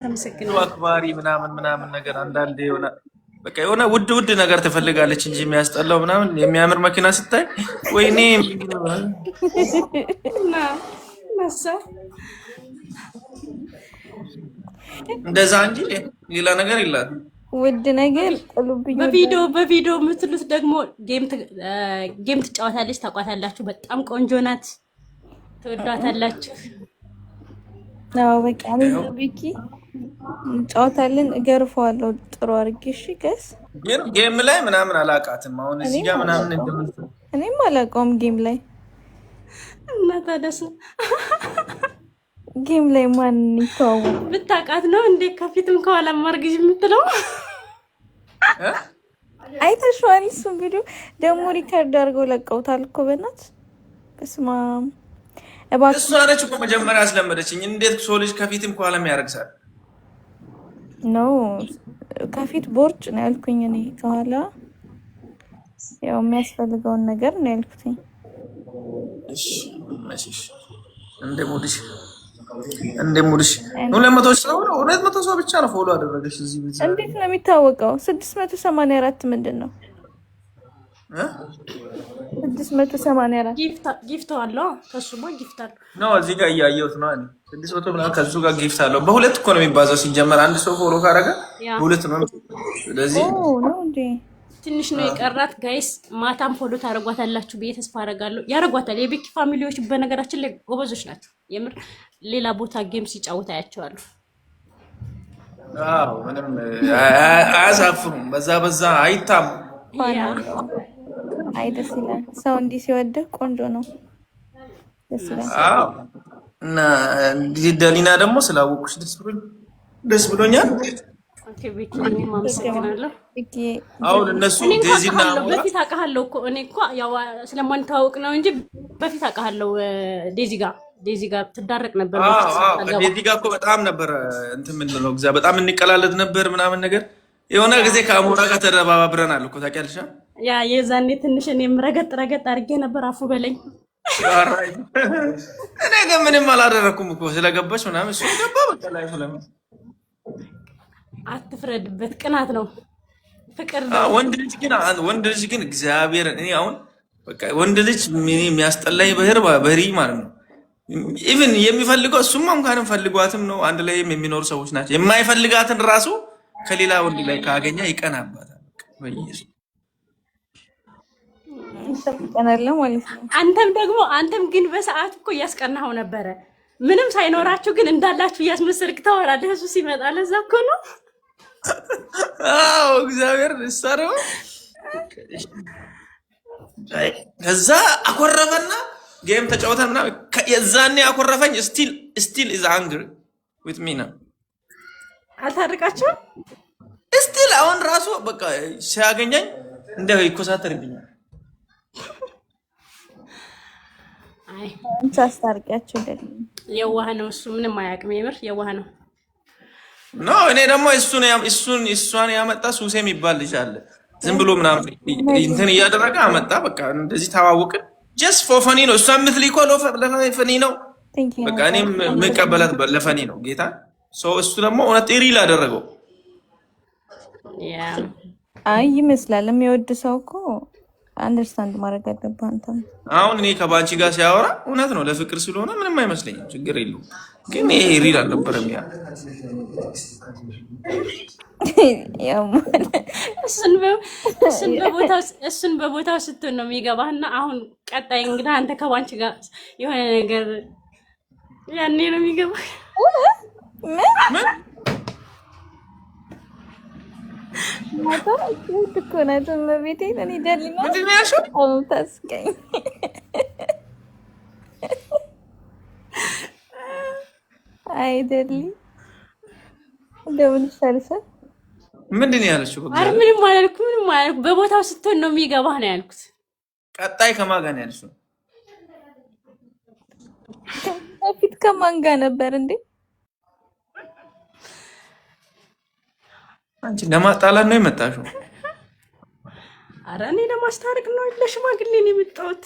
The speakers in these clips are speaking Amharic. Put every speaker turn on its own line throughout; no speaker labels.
አመሰግናለሁ።
አክባሪ ምናምን ነገር አንዳንዴ የሆነ በቃ የሆነ ውድ ነገር ትፈልጋለች እንጂ የሚያስጠላው ምናምን የሚያምር መኪና ስታይ ወይኔ
እና ነሳ
እንደዛ እንጂ ሌላ ነገር የለም።
ውድ ነገር ጥሉብኝ።
በቪዲዮ የምትሉት ደግሞ ጌም ትጫወታለች፣ ታውቋታላችሁ። በጣም ቆንጆ ናት፣ ትወዷታላችሁ።
አዎ በቃ ነው ቢኪ እንጫወታለን። እገርፈዋለሁ ጥሩ አድርጌ። እሺ ገስ
ግን ጌም ላይ ምናምን አላውቃትም። አሁን እዚህ ጋር ምናምን
እኔም አላውቀውም ጌም ላይ
እና ታደሰ
ጌም ላይ ማን ይተዋወቅ
ብታውቃት ነው እንዴ ከፊትም ከኋላም ማርግሽ የምትለው?
አይተሽዋል? እሱም ቪዲዮ ደግሞ ሪከርድ አድርገው ለቀውታል እኮ በእናትህ በስመ አብ።
እሷ ነች እኮ መጀመሪያ ያስለመደችኝ። እንዴት ሰው ልጅ ከፊትም ከኋላም ያደርግሳል?
ነው ከፊት ቦርጭ ነው ያልኩኝ እኔ፣ ከኋላ ያው የሚያስፈልገውን ነገር ነው ያልኩኝ።
እሺ እሺ እንደሙድሽ 200 ሰው ብቻ ነው ፎሎ አደረገሽ እዚህ ቤት።
እንዴት ነው የሚታወቀው? 684 ምንድን ነው? 684
ጊፍት አለው። ከሱማ ጊፍት አለው
ነው እዚህ ጋር እያየሁት ነው። 600 ምናምን ከሱ ጋር ጊፍት አለው። በሁለት እኮ ነው የሚባዛው ሲጀመር። አንድ ሰው ፎሎ ካረገ ሁለት ነው። ስለዚህ
ነው እንዴ
ትንሽ ነው የቀራት። ጋይስ ማታም ፎሎ ታረጓታላችሁ ብዬ ተስፋ አደርጋለሁ። ያረጓታል። የቢኪ ፋሚሊዎች በነገራችን ላይ ጎበዞች ናቸው። የምር ሌላ ቦታ ጌም ሲጫወት አያቸዋለሁ።
አዎ ምንም አያሳፍሩም። በዛ አይታሙ።
አይ ደስ ይላል። ሰው እንዲህ ሲወድህ ቆንጆ ነው። ደስ ይላል።
አዎ እና ደሊና ደግሞ ስላወቁሽ ደስ ብሎኛል።
ኦኬ ቤኪ ማመሰግናለሁ።
አሁን እነሱ ዴዚና
በፊት አውቃለሁ እኮ እኔ እኮ ያው ስለማንተዋወቅ ነው እንጂ በፊት አውቃለሁ። ዴዚ ጋር ትዳረቅ ነበር።
ዴዚ ጋር እኮ በጣም ነበር እንትን የምንለው እግዚአብሔር በጣም እንቀላለድ ነበር ምናምን ነገር። የሆነ ጊዜ ከአሞራ ጋር ተደባብረናል እኮ ታውቂያለሽ።
ያ የዛኔ ትንሽ እኔም ረገጥ አድርጌ ነበር። አፉ በለኝ።
እኔ ግን ምንም አላደረኩም እኮ ስለገባች ምናምን እሱ ገባ በቃ ላይ ስለምን
አትፍረድበት። ቅናት ነው፣ ፍቅር ነው።
ወንድ ልጅ ግን እግዚአብሔር እኔ አሁን በቃ ወንድ ልጅ የሚያስጠላኝ ባህሪ ማለት ነው። ኢቭን የሚፈልገው እሱማ እንኳንም ፈልጓትም ነው አንድ ላይም የሚኖሩ ሰዎች ናቸው። የማይፈልጋትን ራሱ ከሌላ ወንድ ላይ ካገኘ ይቀናባታል። በኢየሱስ
አንተም ግን በሰዓት እኮ እያስቀናኸው ነበረ። ምንም ሳይኖራችሁ ግን እንዳላችሁ እያስመሰልክ ታወራለህ። እሱ ሲመጣ ለዛ እኮ ነው።
አዎ እግዚአብሔር ይሰራው። ከዛ አኮረፈና ጌም ተጫወተና የዛኔ አኮረፈኝ። ስቲል is angry with me now
አልታረቃችሁም?
ስቲል አሁን ራሱ በቃ ሲያገኘኝ እንደው ይኮሳተርብኛል።
አይ
እንታስታርቂያችሁ አይደል?
የዋህ ነው እሱ፣ ምንም አያውቅም። የምር የዋህ ነው።
ኖ እኔ ደግሞ እሷን ያመጣ ሱሴ የሚባል ልጅ አለ። ዝም ብሎ ምናምን እንትን እያደረገ አመጣ። በቃ እንደዚህ ተዋወቅን። ጀስት ፎር ፈኒ ነው። እሷ የምትልኮ ለፈኒ ነው። በቃ እኔም የምቀበላት ለፈኒ ነው። ጌታ እሱ ደግሞ እውነት ሪል አደረገው።
አይ ይመስላል። የሚወድ ሰው እኮ አንደርስታንድ ማድረግ አለብህ አንተም።
አሁን እኔ ከባንቺ ጋር ሲያወራ እውነት ነው ለፍቅር ስለሆነ ምንም አይመስለኝም፣ ችግር የለውም። ግን ይሄ ሪል አልነበረም።
እሱን በቦታው ስትሆን ነው የሚገባህና አሁን ቀጣይ እንግዲህ አንተ ከባንቺ ጋር የሆነ ነገር ያኔ ነው የሚገባህ። ምን
ትኮናቱን በቤቴ እኔ ደልማ ታስቀኝ አይደል? እንደምን ይሻልሻል?
ምንድን ነው ያለችው?
አረ ምንም አላልኩም። በቦታው ስትሆን ነው የሚገባህ ነው ያልኩት።
ቀጣይ ከማን ጋር ነው ያልሽው?
በፊት ከማን ጋር ነበር እንዴ?
አንቺ ለማጣላት ነው የመጣሽው?
አረ እኔ ለማስታረቅ ነው፣ ለሽማግሌ ነው የመጣሁት።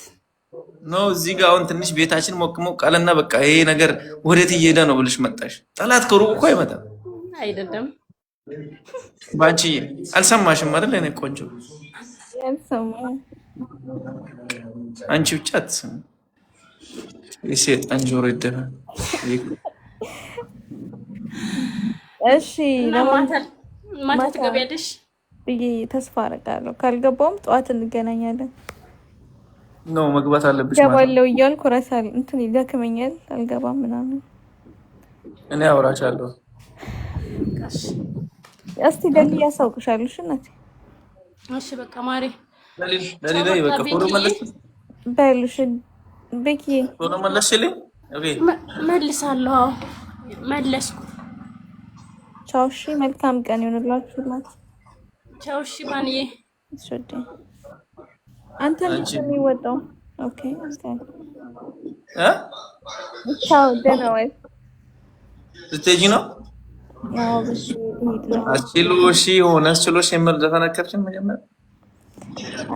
ነው እዚህ ጋር አሁን ትንሽ ቤታችን ሞቅ ሞቅ አለና በቃ ይሄ ነገር ወዴት እየሄደ ነው ብለሽ መጣሽ። ጠላት ከሩቅ እኮ አይመጣም።
አይደለም
ባንቺ አልሰማሽም አይደል? እኔ ቆንጆ
ያልሰማው
አንቺ ብቻ አትሰሚ። የሴጣን ጆሮ ይደፋል።
እሺ
ማታ ትገቢያለሽ
ብዬ ተስፋ አደርጋለሁ። ካልገባውም ጠዋት እንገናኛለን።
ነው መግባት አለብሽ።
ገባለው እያልኩ እረሳለሁ። እንትን ይደክመኛል፣ አልገባም ምናምን።
እኔ አውራሻለሁ።
እስቲ ደልዬ ያሳውቅሻለሁ። እሺ እናቴ።
እሺ በቃ ማሬ
ለሌላ በቃ ፎሎ መለስ
በሉሽ ቤኪ
ፎሎ መለስልኝ።
መልሳለሁ። መለስኩ።
ቻው። እሺ መልካም ቀን ይሁንላችሁ። እናት
ቻው። እሺ ባንዬ
እሺ አንተ ልጅ የሚወጣው ኦኬ። ቻው። ደህና ወይ?
ስትሄጂ ነው?
አዎ በሽ
አስችሎ እሺ ሆነ አስችሎሽ የምር ዘፈነከርሽን መጀመሪያ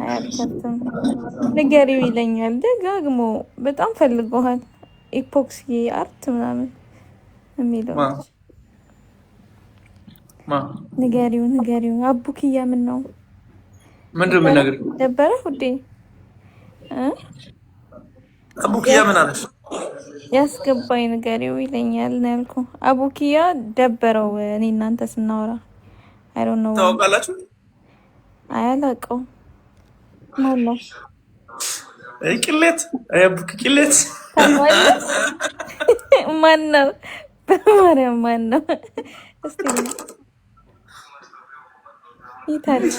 አያከትም ንገሪው ይለኛል ደጋግሞ። በጣም ፈልገዋል። ኢፖክሲ አርት ምናምን የሚለው ንገሪው አቡክያ ምን ነው
ምንድን ነው የምነግርሽ?
ደበረ ሁዴ
አቡክያ ምን አለሽ?
ያስገባኝ ንገሪው ይለኛል ነው ያልኩህ። አቡክያ ደበረው። እኔ እናንተ ስናወራ አይ ዶንት ኖ
ታውቃላችሁ?
አያላቀው ማነው?
ቅሌት አቡክ ቅሌት
ማነው? በማርያም ማነው? እስቲ ይታልሽ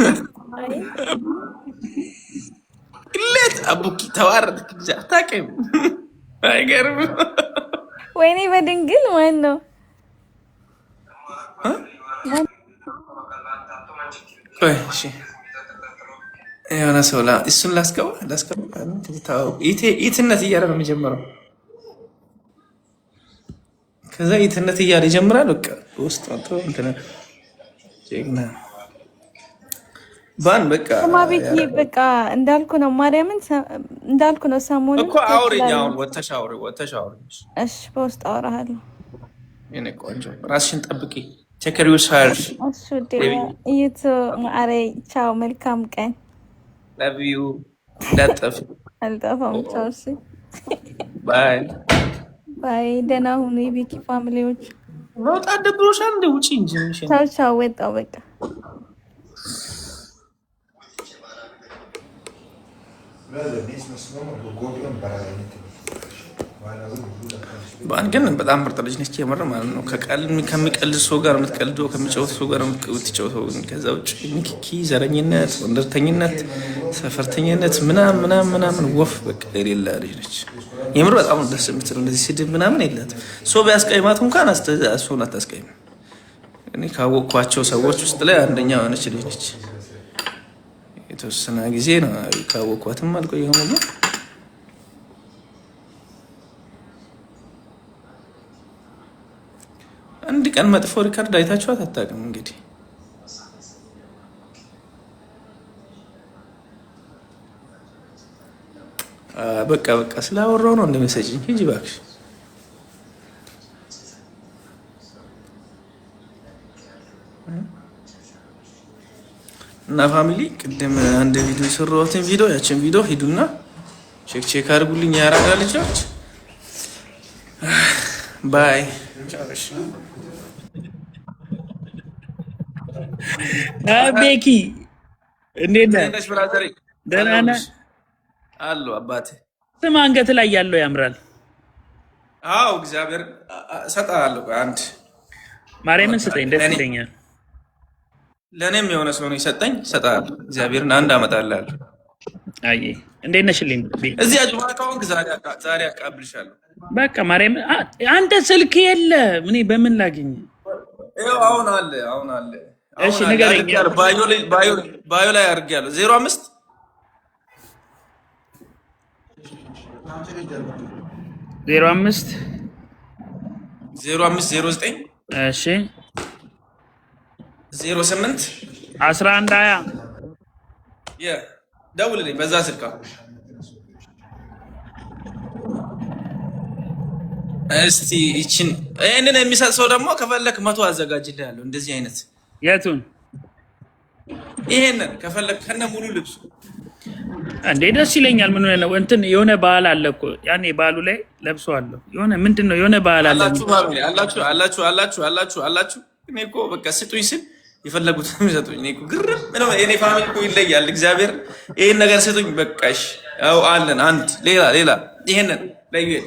ቅሌት አቡኪ ተዋረድክ። አታውቂም? አይገርም?
ወይኔ በድንግል ማነው?
እሺ የሆነ ሰው እሱን ላስገባ ኢትነት እያለ ነው የሚጀምረው። ከዛ ኢትነት እያለ ይጀምራል። በቃ ውስጥ ጀግና ባን በቃ
ማቤት በቃ እንዳልኩ ነው። ማርያምን እንዳልኩ ነው። ሰሞኑን
እኮ አውሪኝ። አሁን ወተሽ አውሪ።
እሺ በውስጥ አወራሃለሁ።
የኔ ቆንጆ ራስሽን ጠብቂ። ቸከሪው ሳርሽ
እሺ ይቱ ማሬ ቻው። መልካም ቀን።
ላቭ ዩ። እንዳጠፍ
አልጠፋም። ቻው። እሺ ባይ። ደህና ሁኑ የቤኪ ፋሚሊዎች።
መውጣት ደብሮሻል? እንደ ውጪ እንጂ
ቻው። ወጣው በቃ
በአንድ ግን በጣም ምርጥ ልጅ ነች የምር ማለት ነው። ከሚቀልድ ሰው ጋር የምትቀልደው ከሚጫወት ሰው ጋር የምትጫወተው። ከዛ ውጭ ንክኪ፣ ዘረኝነት፣ ወንደርተኝነት፣ ሰፈርተኝነት ምናምን ወፍ በቃ የሌላ ልጅ ነች የምር። በጣም ደስ የምትለው እንደዚህ ስድብ ምናምን የላትም። ሰው ቢያስቀይማት እንኳን ሰውን አታስቀይም። እኔ ካወቅኳቸው ሰዎች ውስጥ ላይ አንደኛ የሆነች ልጅ ነች። የተወሰነ ጊዜ ነው ካወቅኳትም አልቆየሁም። አንድ ቀን መጥፎ ሪካርድ አይታችኋት አታውቅም። እንግዲህ በቃ ስላወራው ነው እንደመሰጭኝ። ሂጂ እባክሽ። እና ፋሚሊ ቅድም አንድ ቪዲዮ የሰራሁትን ያችን ቪዲዮ ሂዱና ቼክ አድርጉልኝ። ያራዳ ልጆች ባይ።
ቤኪ እንዴት ነሽ? ደህና ነህ?
አሉ አባቴ።
ስም አንገት ላይ ያለው ያምራል።
አዎ እግዚአብሔር እሰጥሃለሁ። አንድ
ማርያምን ስጠኝ፣ ደስ ይለኛል።
ለእኔም የሆነ ሰው ነው የሰጠኝ። እሰጥሃለሁ። እግዚአብሔርን አንድ አመጣልሃለሁ።
አይ እንዴት ነሽልኝ?
እዚህ አጅማ ከሆንክ ዛሬ አቃብልሻለሁ።
በቃ ማርያም አንተ ስልክ የለ እኔ በምን ላግኝ?
ይኸው አሁን አለ።
እሺ ንገረኝ።
ባዮ ላይ አድርጌያለሁ። 05
05
09
እሺ
08
11 20
ደውልልኝ በዛ ስልክ። እስቲ ይችን ይሄንን የሚሰጥ ሰው ደግሞ ከፈለክ 100 አዘጋጅልሃለሁ። እንደዚህ አይነት
የቱን
ይሄንን ከፈለክ ከነ ሙሉ ልብሱ
እንዴ ደስ ይለኛል። ምን ነው እንትን የሆነ ባህል አለ እኮ ያኔ ባህሉ ላይ ለብሰዋለሁ። የሆነ ምንድነው የሆነ ባህል አለ አላችሁ። እኔ እኮ በቃ ስጡኝ ስል የፈለጉትን የሚሰጡኝ እኔ እኮ ግርም ነው። የኔ ፋሚሊ እኮ ይለያል። እግዚአብሔር ይሄን ነገር ስጡኝ በቃሽ። ያው አለን አንድ ሌላ ይሄንን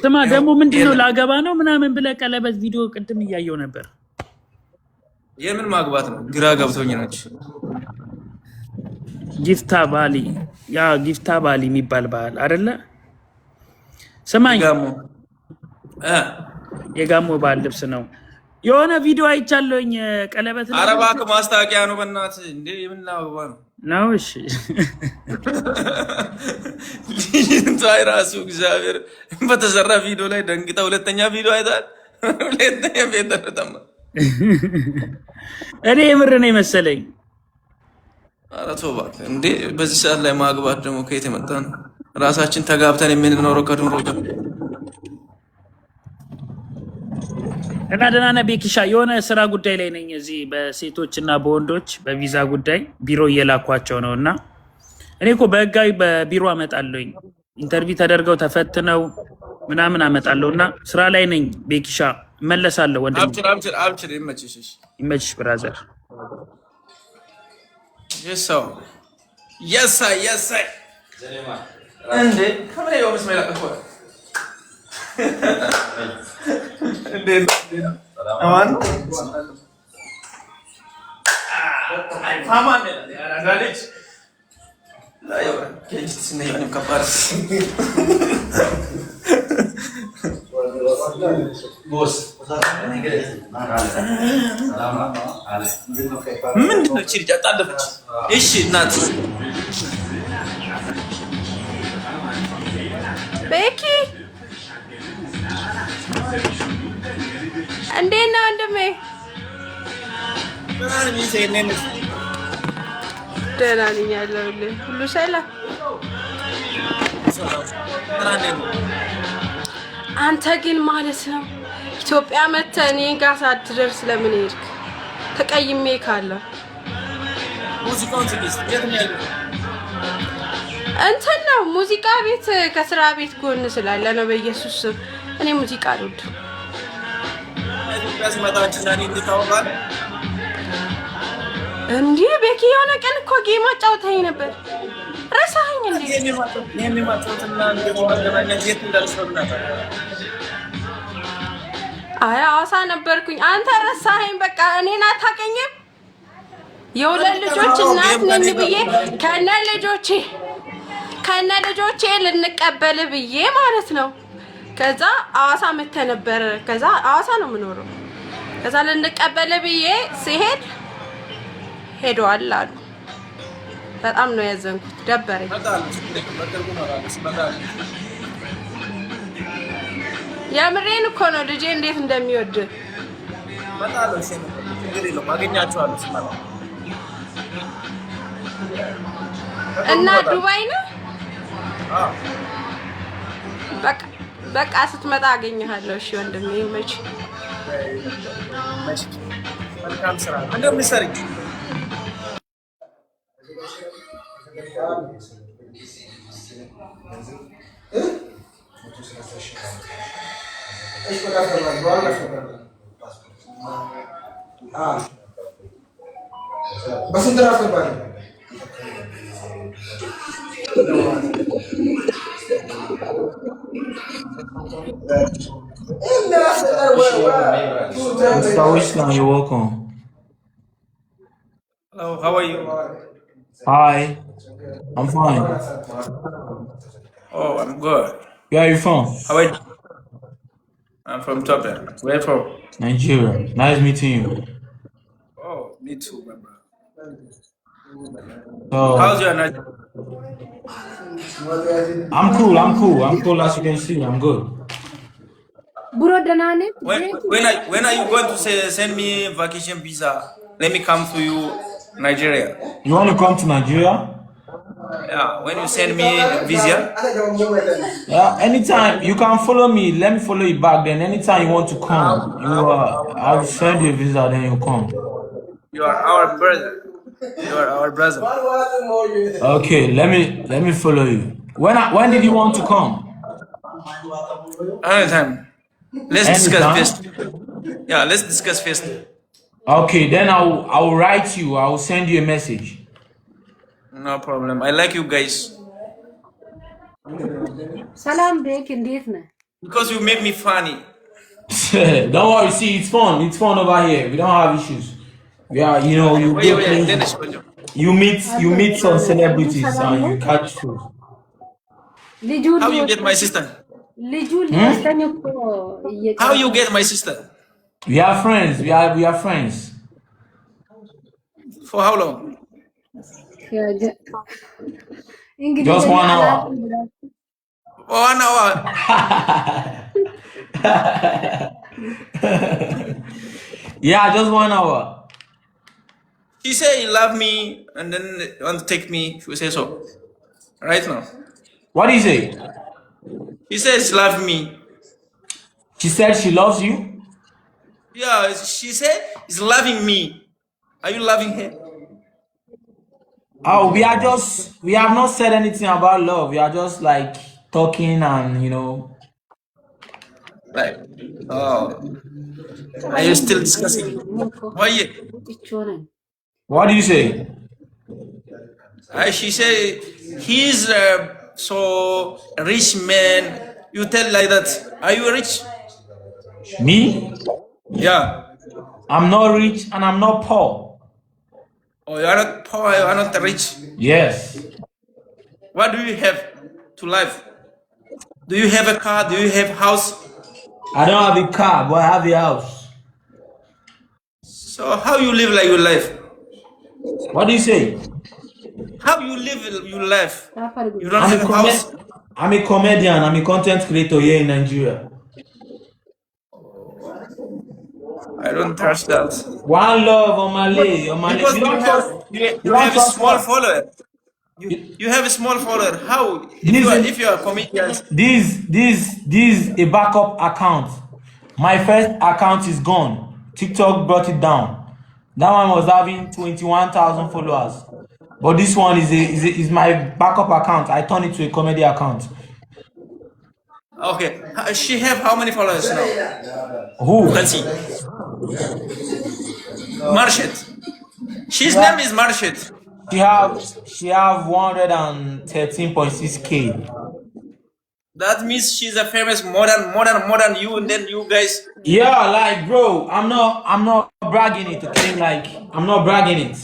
ስማ ደግሞ ምንድነው ላገባ ነው ምናምን ብለህ ቀለበት ቪዲዮ ቅድም እያየው ነበር።
የምን ማግባት ነው? ግራ ገብቶኝ ነው።
ጊፍታ ባሊ ያ ጊፍታ ባሊ የሚባል ባህል አይደለ? ስማኝ የጋሞ ባህል ልብስ ነው። የሆነ ቪዲዮ አይቻለሁኝ ቀለበት
ኧረ እባክህ ማስታወቂያ ነው በእናትህ እንዴ የምናገባ ነው
ነው። እሺ
ልጅንታይ ራሱ እግዚአብሔር በተሰራ ቪዲዮ ላይ ደንግጣ ሁለተኛ ቪዲዮ አይታል። ሁለተኛ ቤት ተረተማ
እኔ የምር ነው መሰለኝ።
ኧረ ተው እባክህ እንዴ በዚህ ሰዓት ላይ ማግባት ደግሞ ከየት የመጣ ነው? ራሳችን ተጋብተን የምንኖረው ከድሮ ጋር
እና ደህና ነህ ቤኪሻ? የሆነ ስራ ጉዳይ ላይ ነኝ እዚህ በሴቶች እና በወንዶች በቪዛ ጉዳይ ቢሮ እየላኳቸው ነው። እና እኔ እኮ በህጋዊ በቢሮ አመጣለሁኝ ኢንተርቪው ተደርገው ተፈትነው ምናምን አመጣለሁ። እና ስራ ላይ ነኝ ቤኪሻ፣ እመለሳለሁ ወንድም።
አብችር ይመችሽ።
ይመችሽ ብራዘር።
የሳይ እንዴ ከምን ነው መስመላ እኮ እንዴ አማን ፋማን ያራዳለች ላይው ከእጅ ስነኝ ከባድ ቦስ ምን ነው ቺርጫ ታደፈች። እሺ እናት
ቤኪ እንዴት ነህ ወንድሜ? ደህና ነኝ ያለሁልህ። ሁሉ ሰላም? አንተ ግን ማለት ነው ኢትዮጵያ መተህ እኔ ጋር ሳትደርስ ለምን ሄድክ? ተቀይሜ ካለ
ሙዚቃውን ትግስት የት ነው ያለው?
እንትን ነው ሙዚቃ ቤት ከስራ ቤት ጎን ስላለ ነው። በኢየሱስ እኔ ሙዚቃ አልወድም። እንዴ ቤኪ የሆነ ቀን እኮ ጌም አጫውተኸኝ ነበር ረሳኸኝ እንዴ? አይ ሐዋሳ ነበርኩኝ። አንተ ረሳኸኝ። በቃ እኔን አታውቀኝም። የሁለት ልጆች እናት ነኝ ብዬ ከነ ልጆቼ ልንቀበል ብዬ ማለት ነው። ከዛ ሐዋሳ መተህ ነበር። ከዛ ሐዋሳ ነው የምኖረው። ከዛ ልንቀበል ብዬ ሲሄድ ሄደዋል አሉ። በጣም ነው ያዘንኩት፣ ደበረኝ። የምሬን እኮ ነው። ልጄ እንዴት እንደሚወድ እና ዱባይ ነው በቃ ስትመጣ አገኘሃለሁ። እሺ ወንድሜ መች
መልካም ስራ እንደምትሰሪ
You're welcome.
Hello, how are you?
Hi, I'm fine.
Oh, I'm good.
Where are you from?
How are you? I'm from Topper. Where from?
Nigeria. Nice meeting you.
Oh, me too, my brother.
So,
How's your night?
I'm cool as you can see. I'm good.
When are you going to send me vacation visa? Let me come to you, Nigeria.
You want to come to Nigeria?
Yeah, when you send me visa.
Yeah, anytime you can follow me. Let me follow you back. Then anytime you want to come, I'll send you a visa. Then you come.
You are our brother. You are our brother.
Okay, let me follow you. When did you want to come?
Another time. Let's discuss
Anytime.
first. Yeah, let's discuss first.
Okay, then I'll write you. I'll send you a message.
No problem. I like you guys
Salam Bek, indeed.
because you make me funny.
Don't worry. See, it's fun. It's fun over here. We don't have issues. We are, you
Wait,
go
wait,
places. You meet some celebrities and you catch shows.
How you get my sister? How you get my sister?
We are friends. We are friends.
For how long?
Just 1 hour.
For 1 hour.
Yeah, just 1 hour.
She say you love me and then want to take me. She say so. Right now.
What do you say?
She says she love me.
She said she loves you.
Yeah, she said she's loving me. Are you loving her?
Oh, we have not said anything about love. We are just like talking and.
Like, oh, are you still discussing? Why?
What do you say?
She said he's so rich man. You tell like that. Are you rich?
Me?
Yeah.
I'm not rich and I'm not poor.
Oh, you are not poor. You are not rich.
Yes.
What do you have to live? Do you have a car? Do you have house?
I don't have a car, but I have a house.
So how you live like your life?
What do you say?
How you live your life? You don't
I'm
have
a,
a house.
I'm a comedian. I'm a content creator here in Nigeria.
I don't trust that.
One love on my leg.
Because
You don't trust.
you have a small follower. You have a small follower. How if you are a comedian?
This a backup account. My first account is gone. TikTok brought it down. That one was having 21,000 followers. But this one is my backup account. I turned it to a comedy account.
Okay, she have how many followers now?
Who?
Let's see. Marshit. His name is Marshit.
She have 113.6K.
That means she's a famous more than you, and then you guys.
Yeah, like bro, I'm not bragging it, okay? Like I'm not bragging it.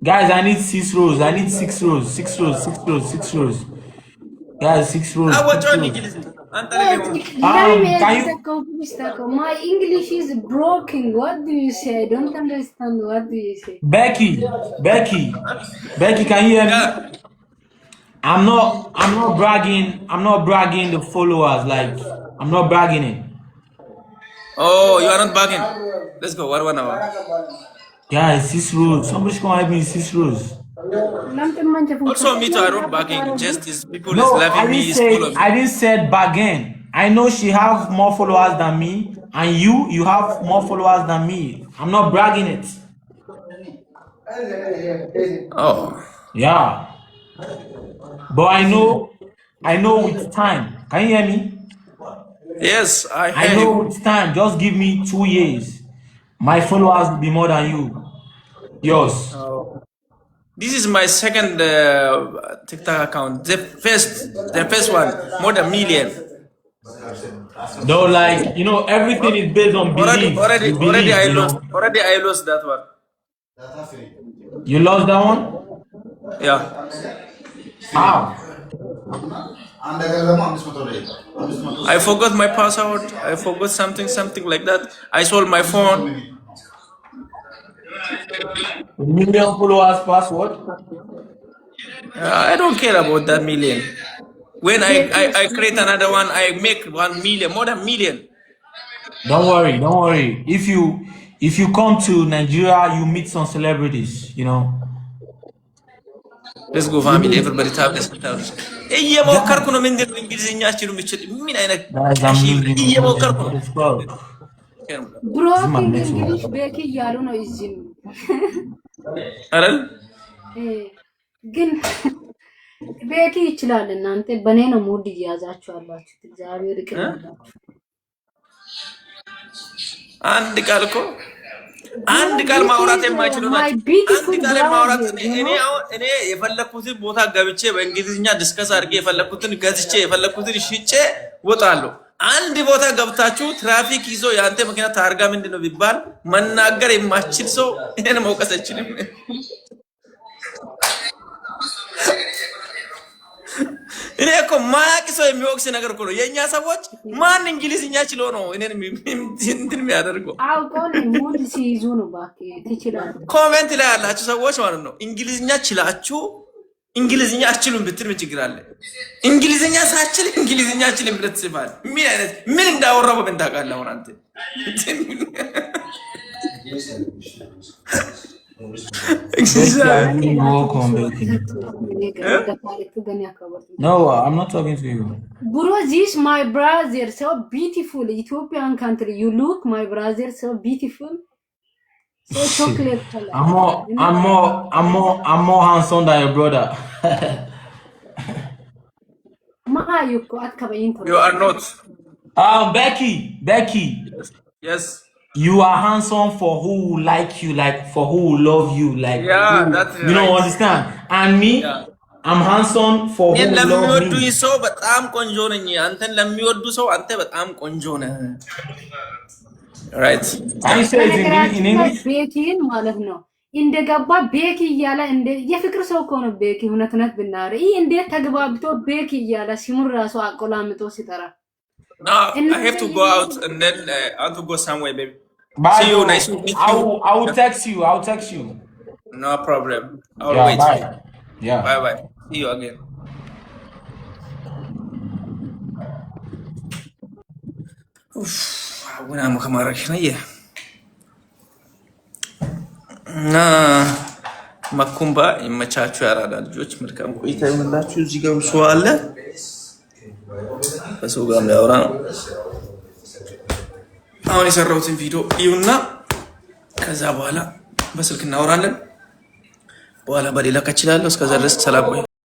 Guys, I need 6 rows. I need 6 rows. 6 rows. 6 rows. 6 rows. Guys, 6 rows.
I was
6
joining
rows.
My English is broken. What do you say? I don't understand. What do you say?
Becky, can you hear me?
Yeah.
I'm not bragging. I'm not bragging the followers. Like I'm not bragging it.
Oh, you are not bugging. Let's go. 1 hour.
Guys, 6 rows. Somebody come help me. 6 rows.
Also, me too. I don't bugging. Just these people is
No,
loving me.
I didn't say bargain. I know she have more followers than me, and you have more followers than me. I'm not bragging it.
Oh.
Yeah. But I know with time. Can you hear me?
Yes, I
I
hear
know
you.
with time. Just give me 2 years. My followers will be more than yours.
This is my second TikTok account. The first one, more than million.
No, like everything is based on belief. You believe,
Already I lost that one.
You lost that one?
Yeah.
How?
I forgot my password. I forgot something like that. I sold my phone.
Million followers password?
I don't care about that million. When I create another one, I make 1 million, more than million.
Don't worry. If you come to Nigeria, you meet some celebrities.
ሌትስ ጎ ፋሚሊ ኤቨሪባዲ ታብለስ እየሞከርኩ ነው። ምንድን ነው እንግሊዝኛ አችሉ ምችል ምን አይነት እየሞከርኩ ነው።
ብሮኪንግ እንግሊሽ ቤኪ እያሉ ነው እዚህ
አይደል?
ግን ቤኪ ይችላል። እናንተ በኔ ነው ሙድ እያያዛችሁ ያላችሁት። እግዚአብሔር ይቅር ይበላችሁ። አንድ
ቃል ማውራት የማይችሉ ናቸው። አንድ ቃል ማውራት እኔ የፈለኩትን ቦታ ገብቼ በእንግሊዝኛ ዲስከስ አድርጌ የፈለኩትን ገዝቼ የፈለኩትን ሽጬ ወጣለሁ። አንድ ቦታ ገብታችሁ ትራፊክ ይዞ የአንተ መኪና ታርጋ ምንድነው ቢባል መናገር የማይችል ሰው እኔን መውቀስ አይችልም። እኔ እኮ ማያውቅ ሰው የሚወቅስ ነገር እኮ ነው። የኛ ሰዎች ማን እንግሊዝኛ ችሎ ነው እኔን እንትን የሚያደርገው?
አውቀው ሙድ ሲይዙ ነው። እባክህ ትችላለህ።
ኮሜንት ላይ ያላችሁ ሰዎች ማለት ነው እንግሊዝኛ ችላችሁ እንግሊዝኛ አችሉም ብትል ምን ችግር አለ? እንግሊዝኛ ሳችል እንግሊዝኛ አችልም ብለህ ትጽፋለህ። ምን አይነት ምን እንዳወራው ምን ታውቃለህ? አሁን አንተ
No, I'm not talking to you.
Bro, this my brother so beautiful. Ethiopian country. You look, my brother so beautiful. So chocolate color.
I'm more handsome than your brother.
You are not.
Becky.
Yes.
You are handsome for who like you, like for who love you, like
yeah,
who,
that's
you know,
right.
understand? And me, yeah. I'm handsome for who love me.
So በጣም ቆንጆ ነኝ። አንተን ለሚወዱ ሰው አንተ በጣም ቆንጆ ነህ። Right?
I say it in English.
ቤኪን ማለት ነው እንደገባ ቤኪ እያለ እንደ የፍቅር ሰው እኮ ነው ቤኪ። እውነት ብናረ ይሄ እንዴት ተግባብቶ ቤኪ እያለ ሲሙር ራሱ አቆላምጦ ሲጠራ
No, I have to go out and then I want to go somewhere, baby.
Bye.
See you. Nice to meet you.
I will text you. I'll text you.
No problem. I'll wait.
Bye. Yeah.
Bye. See you again. When I'm coming back, ማኩምባ ይመቻችሁ። ያራዳ ልጆች መልካም ቆይታ ይሁንላችሁ። እዚህ ጋር ሰው አለ በሰው ጋር የሚያወራ ነው። አሁን የሰራሁትን ቪዲዮ ይሁንና ከዛ በኋላ በስልክ እናወራለን። በኋላ በሌላ ከችላለሁ። እስከዛ ድረስ ሰላም ቆይ።